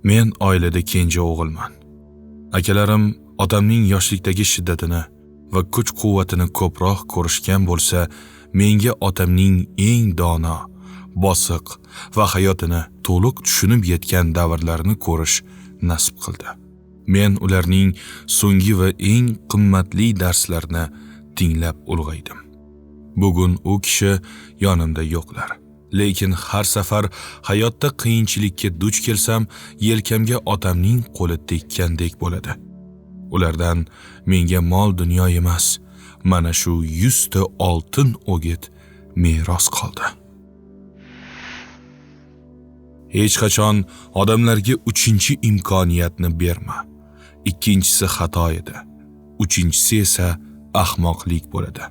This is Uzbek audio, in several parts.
Men oilada kenja o'g'ilman. Akalarim otamning yoshlikdagi shiddatini va kuch-quvvatini ko'proq ko'rishgan bo'lsa, menga otamning eng dono, bosiq va hayotini to'liq tushunib yetgan davrlarini ko'rish nasib qildi. Men ularning so'nggi va eng qimmatli darslarini tinglab ulg'aydim. Bugun u kishi yonimda yo'qlar. Lekin har safar hayotda qiyinchilikka duch kelsam, yelkamga otamning qo'li tekkandek bo'ladi. Ulardan menga mol dunyo emas, mana shu 100 ta oltin o'git meros qoldi. Hech qachon odamlarga 3-chi imkoniyatni berma. 2-chisi xato edi. 3-chisi esa ahmoqlik bo'ladi.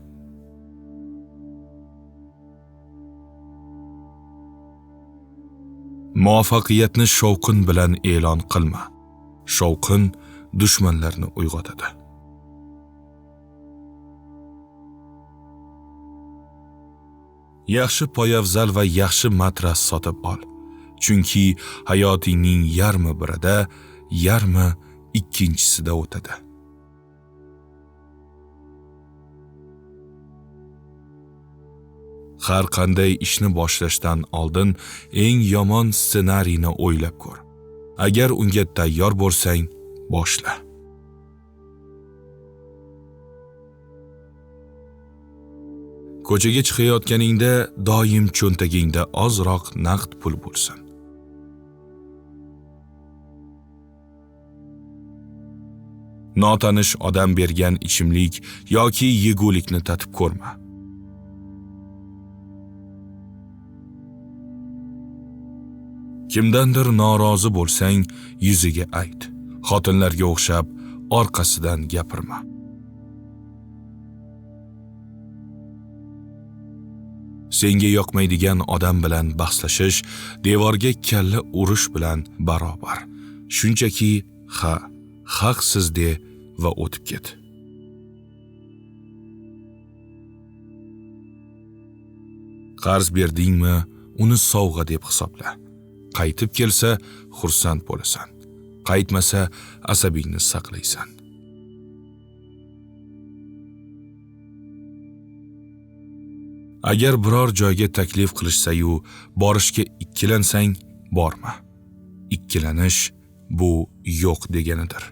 Muvaffaqiyatni shovqin bilan e'lon qilma. Shovqin dushmanlarni uyg'otadi. Yaxshi poyafzal va yaxshi matras sotib ol. Chunki hayotingning yarmi birida, yarmi ikkinchisida o'tadi. Har qanday ishni boshlashdan oldin eng yomon ssenariyni o'ylab ko'r. Agar unga tayyor bo'lsang, boshla. Ko'chaga chiqayotganingda doim cho'ntagingda ozroq naqd pul bo'lsin. Notanish odam bergan ichimlik yoki yegulikni tatib ko'rma. Kimdandir norozi bo'lsang, yuziga ayt. Xotinlarga o'xshab orqasidan gapirma. Senga yoqmaydigan odam bilan bahslashish devorga kalla urish bilan barobar. Shunchaki haqsiz de va o'tib ket. Qarz berdingmi, uni sovg'a deb hisobla. Qaytib kelsa, xursand bo'lasan. Qaytmasa, asabingni saqlaysan. Agar biror joyga taklif qilishsa-yu, borishga ikkilansang, borma. Ikkilanish bu yo'q deganidir.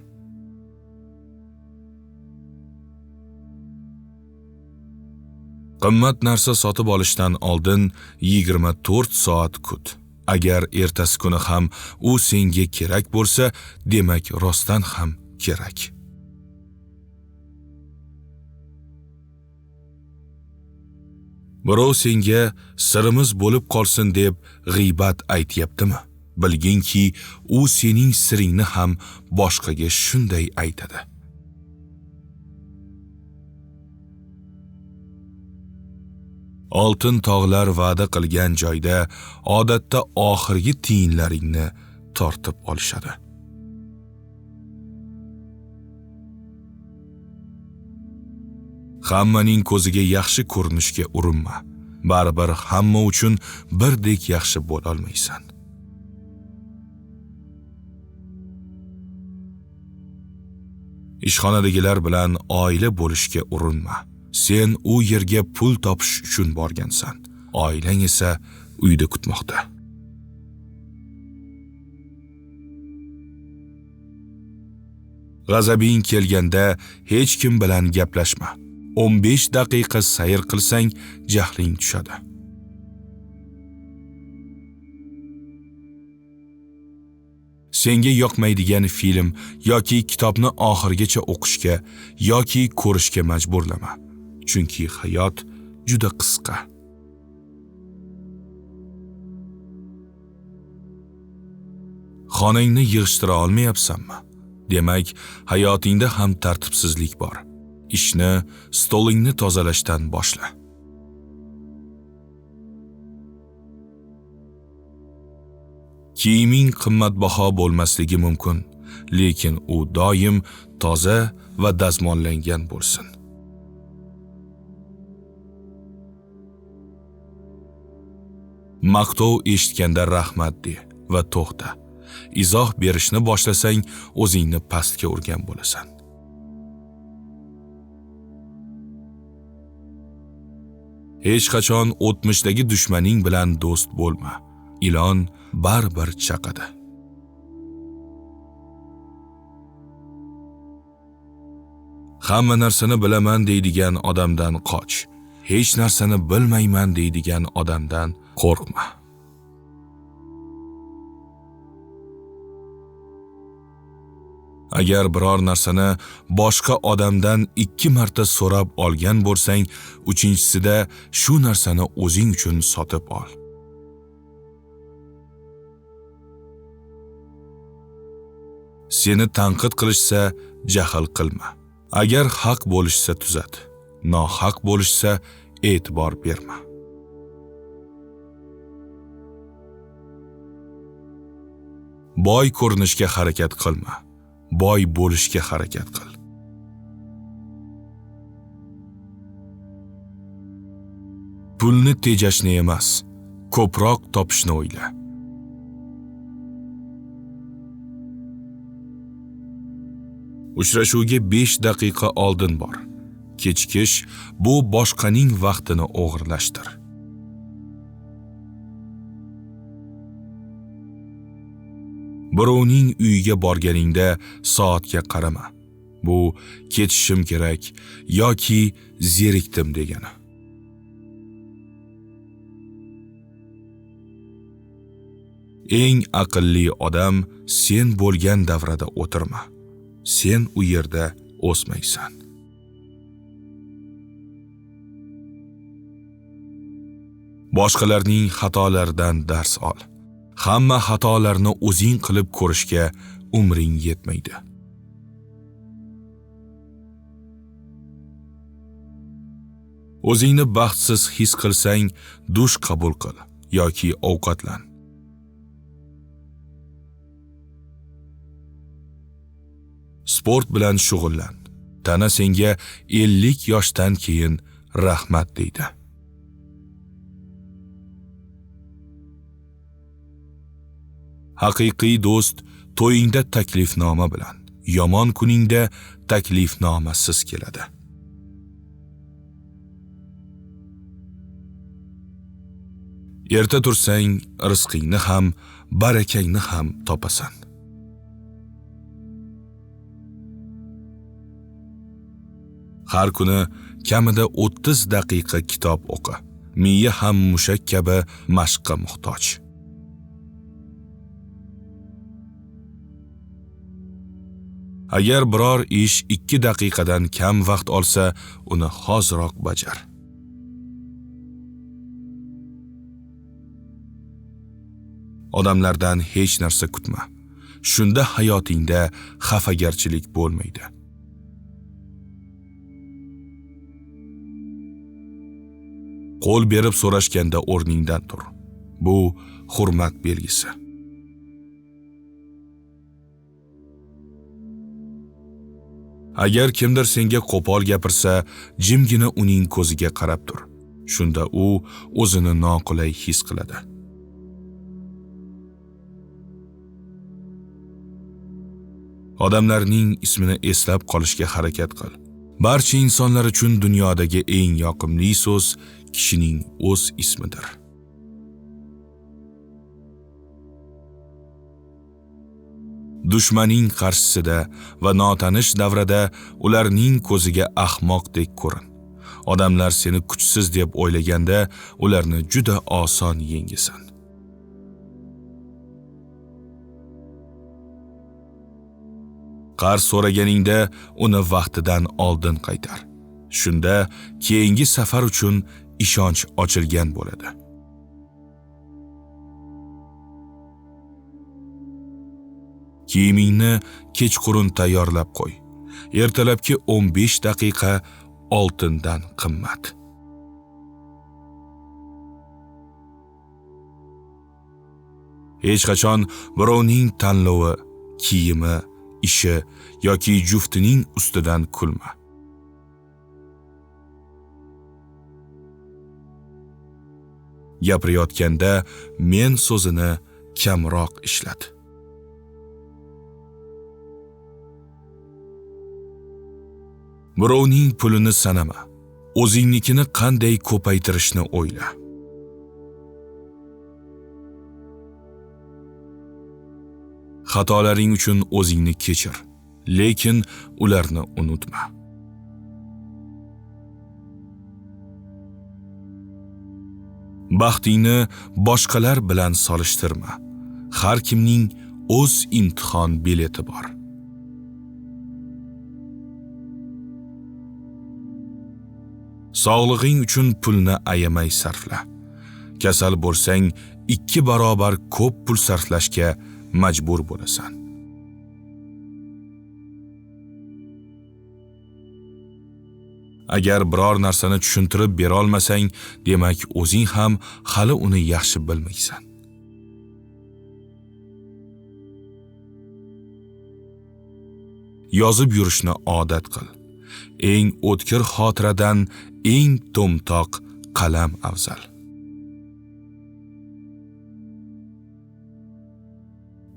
Qimmat narsa sotib olishdan oldin 24 soat kut. Agar ertasi kuni ham u senga kerak bo'lsa, demak rostdan ham kerak. Birov senga sirimiz bo'lib qolsin deb g'iybat aytyaptimi? Bilginki, u sening siringni ham boshqaga shunday aytadi. Oltin tog'lar va'da qilgan joyda odatda oxirgi tiyinlaringni tortib olishadi. Hammaning ko'ziga yaxshi ko'rinishga urinma. Baribir hamma uchun birdek yaxshi bo'la olmaysan. Ishxonadagilar bilan oila bo'lishga urinma. Sen u yerga pul topish uchun borgansan. Oilang esa uyda kutmoqda. G'azabing kelganda hech kim bilan gaplashma. 15 daqiqa sayr qilsang, jahling tushadi. Senga yoqmaydigan film yoki kitobni oxirigacha o'qishga yoki ko'rishga majburlama. Chunki hayot juda qisqa. Xonangni yig'ishtira olmayapsanmi? Demak, hayotingda ham tartibsizlik bor. Ishni, stolingni tozalashdan boshla. Kiyiming qimmatbaho bo'lmasligi mumkin, lekin u doim toza va dazmollangan bo'lsin. Maqtov eshitganda rahmat de va to'xta. izoh berishni boshlasang, o'zingni pastga urgan bo'lasan. Hech qachon o'tmishdagi dushmaning bilan do'st bo'lma. Ilon baribir chaqadi. Hamma narsani bilaman deydigan odamdan qoch. Hech narsani bilmayman deydigan odamdan qo'rqma. Agar biror narsani boshqa odamdan 2 marta so'rab olgan bo'lsang, 3-chisida shu narsani o'zing uchun sotib ol. Seni tanqid qilishsa, jahl qilma. Agar haq bo'lishsa tuzat, nohaq bo'lishsa e'tibor berma. Boy ko'rinishga harakat qilma. Boy bo'lishga harakat qil. Pulni tejashni emas, ko'proq topishni o'yla. Uchrashuvga 5 daqiqa oldin bor. Kechikish bu boshqaning vaqtini o'g'irlashdir. Birovning uyiga borganingda soatga qarama. Bu ketishim kerak yoki zerikdim degani. Eng aqlli odam sen bo'lgan davrada o'tirma. Sen u yerda o'smaysan. Boshqalarning xatolaridan dars ol. Hamma xatolarni o'zing qilib ko'rishga umring yetmaydi. O'zingni baxtsiz his qilsang, dush qabul qil yoki ovqatlan. Sport bilan shug'ullan. Tana senga 50 yoshdan keyin rahmat deydi. Haqiqiy do'st to'yingda taklifnoma bilan, yomon kuningda taklifnomasiz keladi. Erta tursang, rizqingni ham, barakangni ham topasan. Har kuni kamida 30 daqiqa kitob o'qi. Miya ham mushak kabi mashqqa muhtoj. Agar biror ish 2 daqiqadan kam vaqt olsa, uni hoziroq bajar. Odamlardan hech narsa kutma. Shunda hayotingda xafagarchilik bo'lmaydi. Qo'l berib so'rashganda o'rningdan tur. Bu hurmat belgisi. Agar kimdir senga qo'pol gapirsa, jimgina uning ko'ziga qarab tur. Shunda u o'zini noqulay his qiladi. Odamlarning ismini eslab qolishga harakat qil. Barcha insonlar uchun dunyodagi eng yoqimli so'z kishining o'z ismidir. Dushmaning qarshisida va notanish davrada ularning ko'ziga ahmoqdek ko'rin. Odamlar seni kuchsiz deb o'ylaganda, ularni juda oson yengasan. Qarz so'raganingda uni vaqtidan oldin qaytar. Shunda keyingi safar uchun ishonch ochilgan bo'ladi. Kiyimingni kechqurun tayyorlab qo'y. Ertalabki 15 daqiqa oltindan qimmat. Hech qachon birovning tanlovi, kiyimi, ishi yoki juftining ustidan kulma. Gapirayotganda men so'zini kamroq ishlat. Birovning pulini sanama. O'zingnikini qanday ko'paytirishni o'yla. Xatolaring uchun o'zingni kechir, lekin ularni unutma. Baxtingni boshqalar bilan solishtirma. Har kimning o'z imtihon bileti bor. Sog'lig'ing uchun pulni ayamay sarfla. Kasal bo'lsang, 2 barobar ko'p pul sarflashga majbur bo'lasan. Agar biror narsani tushuntirib bera olmasang, demak o'zing ham hali uni yaxshi bilmaysan. Yozib yurishni odat qil. Eng o'tkir xotiradan eng to'mtoq qalam afzal.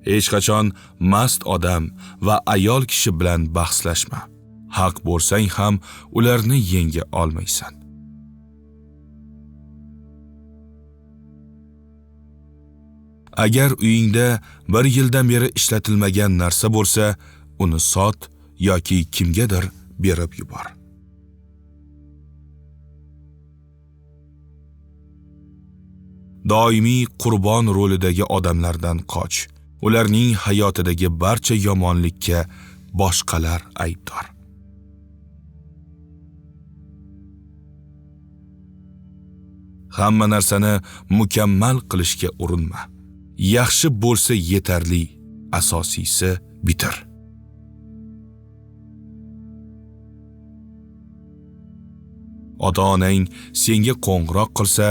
Hech qachon mast odam va ayol kishi bilan bahslashma. Haq bo'lsang ham ularni yenga olmaysan. Agar uyingda 1 yildan beri ishlatilmagan narsa bo'lsa, uni sot yoki kimgadir berib yubor. Doimiy qurbon rolidagi odamlardan qoch. Ularning hayotidagi barcha yomonlikka boshqalar aybdor. Hamma narsani mukammal qilishga urinma. Yaxshi bo'lsa yetarli, asosiysi bitir. Ota-onang senga qo'ng'iroq qilsa,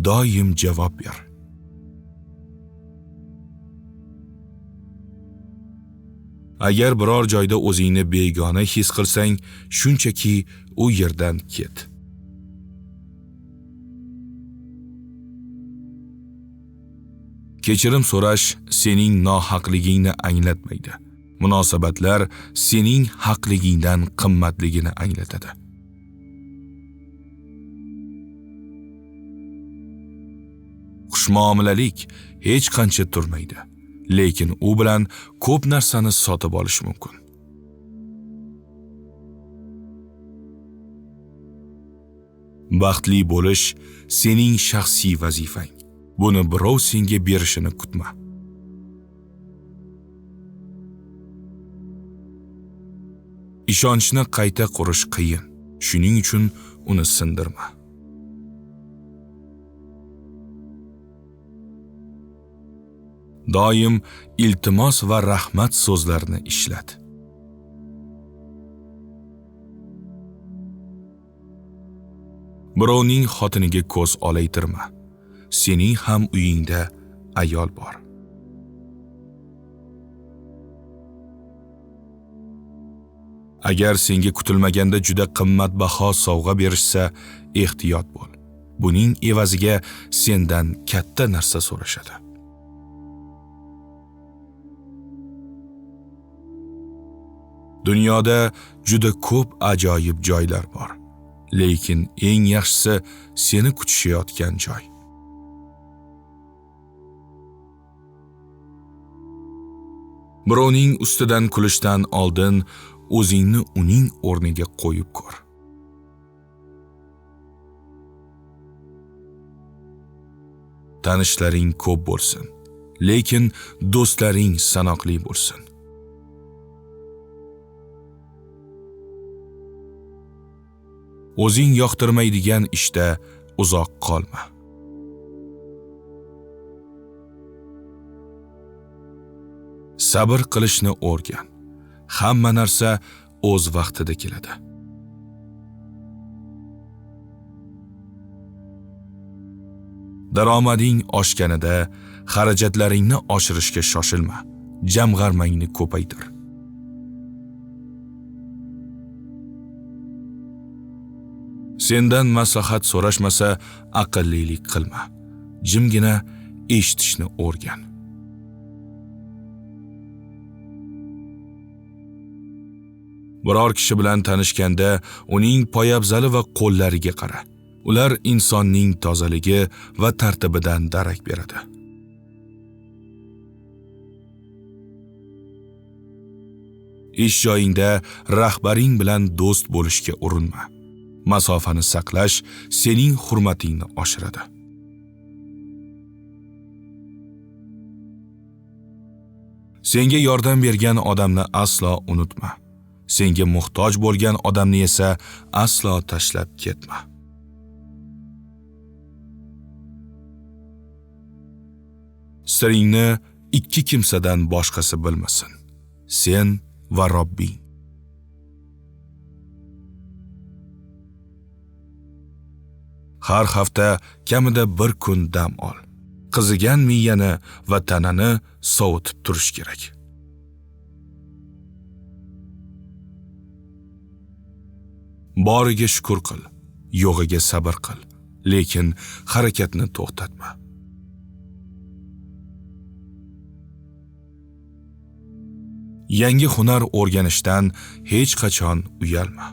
doim javob ber. Agar biror joyda o'zingni begona his qilsang, shunchaki u yerdan ket. Kechirim so'rash sening nohaqligingni anglatmaydi. Munosabatlar sening haqligingdan qimmatligini anglatadi. Xushmuomalalik hech qancha turmaydi, lekin u bilan ko'p narsani sotib olish mumkin. Baxtli bo'lish sening shaxsiy vazifang. Buni birov senga berishini kutma. Ishonchni qayta qurish qiyin. Shuning uchun uni sindirma. Doim iltimos va rahmat so'zlarini ishlat. Birovning xotiniga ko'z olaytirma. Sening ham uyingda ayol bor. Agar senga kutilmaganda juda qimmatbaho sovg'a berishsa, ehtiyot bo'l. Buning evaziga sendan katta narsa so'rashadi. Dunyoda juda ko'p ajoyib joylar bor, lekin eng yaxshisi seni kutishayotgan joy. Birovning ustidan kulishdan oldin o'zingni uning o'rniga qo'yib ko'r. Tanishlaring ko'p bo'lsin, lekin do'stlaring sanoqli bo'lsin. O'zing yoqtirmaydigan ishda uzoq qolma. Sabr qilishni o'rgan. Hamma narsa o'z vaqtida keladi. Daromading oshganida xarajatlaringni oshirishga shoshilma. Jamg'armangni ko'paytir. Sendan maslahat so'rashmasa, aqllilik qilma. Jimgina eshitishni o'rgan. Biror kishi bilan tanishganda uning poyabzali va qo'llariga qara. Ular insonning tozaligi va tartibidan darak beradi. Ish joyingda rahbaring bilan do'st bo'lishga urinma. Masofani saqlash sening hurmatingni oshiradi. Senga yordam bergan odamni aslo unutma. Senga muhtoj bo'lgan odamni esa aslo tashlab ketma. Siringni ikki kimsadan boshqasi bilmasin. Sen va Robbing. Har hafta kamida bir kun dam ol. Qizigan miyani va tanani sovutib turish kerak. Boriga shukr qil, yo'g'iga sabr qil, lekin harakatni to'xtatma. Yangi hunar o'rganishdan hech qachon uyalma.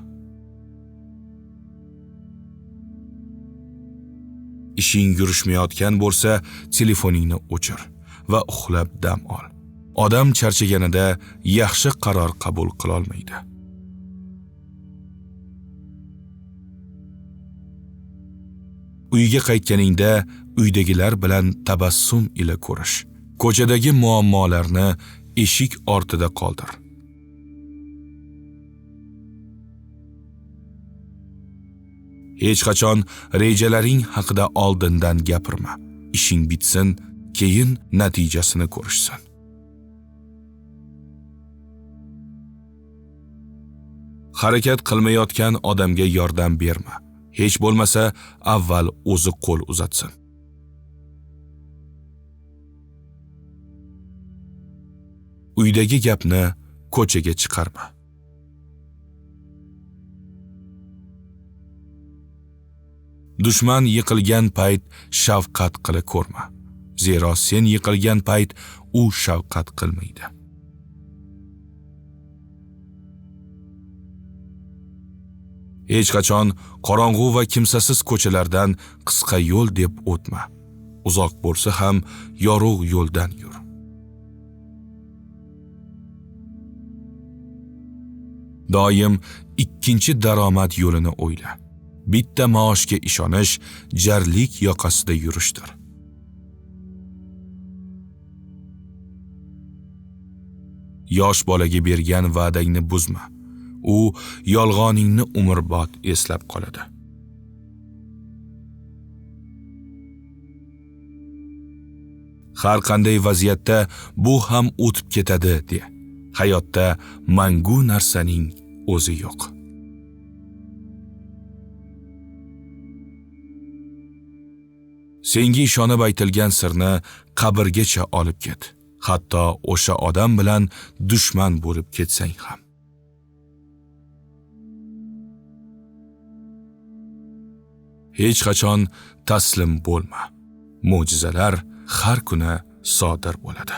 Ishing yurishmayotgan bo'lsa, telefoningni o'chir va uxlab dam ol. Odam charchaganida yaxshi qaror qabul qila olmaydi. Uyga qaytganingda uydagilar bilan tabassum ila ko'rish. Ko'chadagi muammolarni eshik ortida qoldir. Hech qachon rejalaring haqida oldindan gapirma. Ishing bitsin, keyin natijasini ko'rishsin. Harakat qilmayotgan odamga yordam berma. Hech bo'lmasa, avval o'zi qo'l uzatsin. Uydagi gapni ko'chaga chiqarma. Dushman yiqilgan payt shafqat qila ko'rma. Zero sen yiqilgan payt u shafqat qilmaydi. Hech qachon qorong'u va kimsasiz ko'chalardan qisqa yo'l deb o'tma. Uzoq bo'lsa ham yorug' yo'ldan yur. Doim ikkinchi daromad yo'lini o'yla. Bitta maoshga ishonish jarlik yoqasida yurishdir. Yosh bolaga bergan va'dangni buzma. U yolg'oningni umrbod eslab qoladi. Har qanday vaziyatda bu ham o'tib ketadi de. Hayotda mangu narsaning o'zi yo'q. Senga ishonib aytilgan sirni qabrgacha olib ket. Hatto o'sha odam bilan dushman bo'lib ketsang ham. Hech qachon taslim bo'lma. Mo'jizalar har kuni sodir bo'ladi.